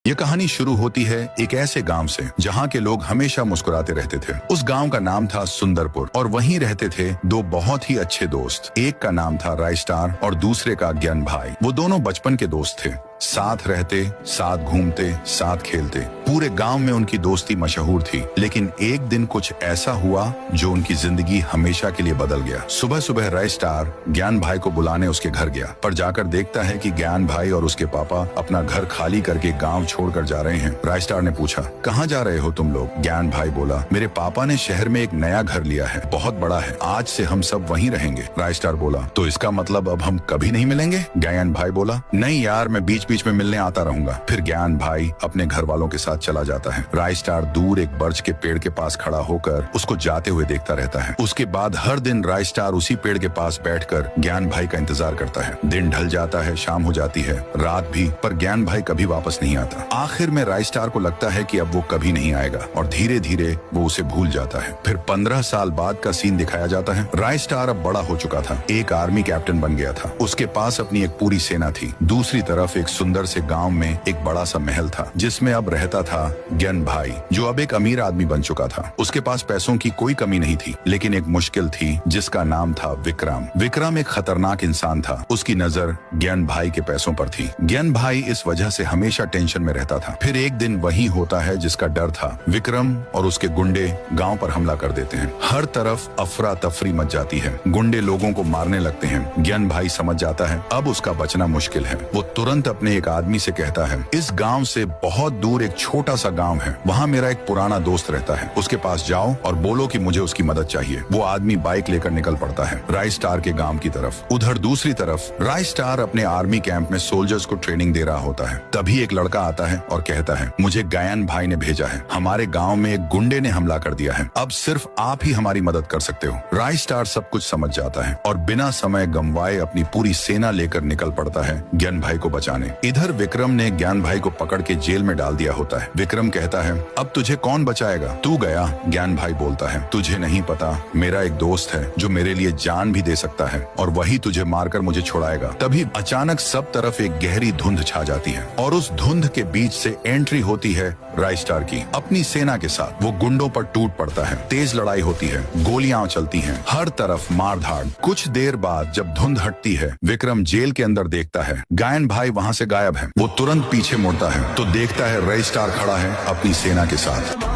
ये कहानी शुरू होती है एक ऐसे गांव से जहां के लोग हमेशा मुस्कुराते रहते थे। उस गांव का नाम था सुंदरपुर और वहीं रहते थे दो बहुत ही अच्छे दोस्त। एक का नाम था राइस्टार और दूसरे का ज्ञान भाई। वो दोनों बचपन के दोस्त थे, साथ रहते, साथ घूमते, साथ खेलते। पूरे गांव में उनकी दोस्ती मशहूर थी। लेकिन एक दिन कुछ ऐसा हुआ जो उनकी जिंदगी हमेशा के लिए बदल गया। सुबह सुबह राइस्टार ज्ञान भाई को बुलाने उसके घर गया, पर जाकर देखता है कि ज्ञान भाई और उसके पापा अपना घर खाली करके गांव छोड़कर जा रहे हैं। राइस्टार ने पूछा, कहाँ जा रहे हो तुम लोग? ज्ञान भाई बोला, मेरे पापा ने शहर में एक नया घर लिया है, बहुत बड़ा है, आज से हम सब वहीं रहेंगे। राइस्टार बोला, तो इसका मतलब अब हम कभी नहीं मिलेंगे? ज्ञान भाई बोला, नहीं यार, मैं बीच बीच में मिलने आता रहूंगा। फिर ज्ञान भाई अपने घर वालों के साथ चला जाता है। राइस्टार दूर एक बर्च के पेड़ के पास खड़ा होकर उसको जाते हुए देखता रहता है। उसके बाद हर दिन राइस्टार उसी पेड़ के पास बैठकर ज्ञान भाई का इंतजार करता है। दिन ढल जाता है, शाम हो जाती है, रात भी, पर ज्ञान भाई कभी वापस नहीं आता। आखिर में राइस्टार को लगता है कि अब वो कभी नहीं आएगा और धीरे धीरे वो उसे भूल जाता है। फिर 15 साल बाद का सीन दिखाया जाता है। राइस्टार अब बड़ा हो चुका था, एक आर्मी कैप्टन बन गया था। उसके पास अपनी एक पूरी सेना थी। दूसरी तरफ एक सुंदर से गांव में एक बड़ा सा महल था जिसमें अब रहता था ज्ञान भाई, जो अब एक अमीर आदमी बन चुका था। उसके पास पैसों की कोई कमी नहीं थी, लेकिन एक मुश्किल थी जिसका नाम था विक्रम। विक्रम एक खतरनाक इंसान था। उसकी नजर ज्ञान भाई के पैसों पर थी। ज्ञान भाई इस वजह से हमेशा टेंशन में रहता था। फिर एक दिन वही होता है जिसका डर था। विक्रम और उसके गुंडे गांव पर हमला कर देते हैं। हर तरफ अफरा तफरी मच जाती है। गुंडे लोगों को मारने लगते हैं। ज्ञान भाई समझ जाता है अब उसका बचना मुश्किल है। वो तुरंत अपने एक आदमी से कहता है, इस गांव से बहुत दूर एक छोटा सा गांव है, वहां मेरा एक पुराना दोस्त रहता है, उसके पास जाओ और बोलो कि मुझे उसकी मदद चाहिए। वो आदमी बाइक लेकर निकल पड़ता है राइस्टार के गांव की तरफ। उधर दूसरी तरफ राइस्टार अपने आर्मी कैंप में सोल्जर्स को ट्रेनिंग दे रहा होता है। तभी एक लड़का आता है और कहता है, मुझे ज्ञान भाई ने भेजा है, हमारे गाँव में एक गुंडे ने हमला कर दिया है, अब सिर्फ आप ही हमारी मदद कर सकते हो। राइस्टार सब कुछ समझ जाता है और बिना समय गंवाए अपनी पूरी सेना लेकर निकल पड़ता है ज्ञान भाई को बचाने। इधर विक्रम ने ज्ञान भाई को पकड़ के जेल में डाल दिया होता है। विक्रम कहता है, अब तुझे कौन बचाएगा? तू गया। ज्ञान भाई बोलता है, तुझे नहीं पता, मेरा एक दोस्त है जो मेरे लिए जान भी दे सकता है और वही तुझे मारकर मुझे छुड़ाएगा। तभी अचानक सब तरफ एक गहरी धुंध छा जाती है और उस धुंध के बीच से एंट्री होती है राइस्टार की अपनी सेना के साथ। वो गुंडों पर टूट पड़ता है। तेज लड़ाई होती है, गोलियां चलती हैं, हर तरफ मार धाड़। कुछ देर बाद जब धुंध हटती है, विक्रम जेल के अंदर देखता है ज्ञान भाई वहाँ से गायब है। वो तुरंत पीछे मुड़ता है तो देखता है राइस्टार खड़ा है अपनी सेना के साथ।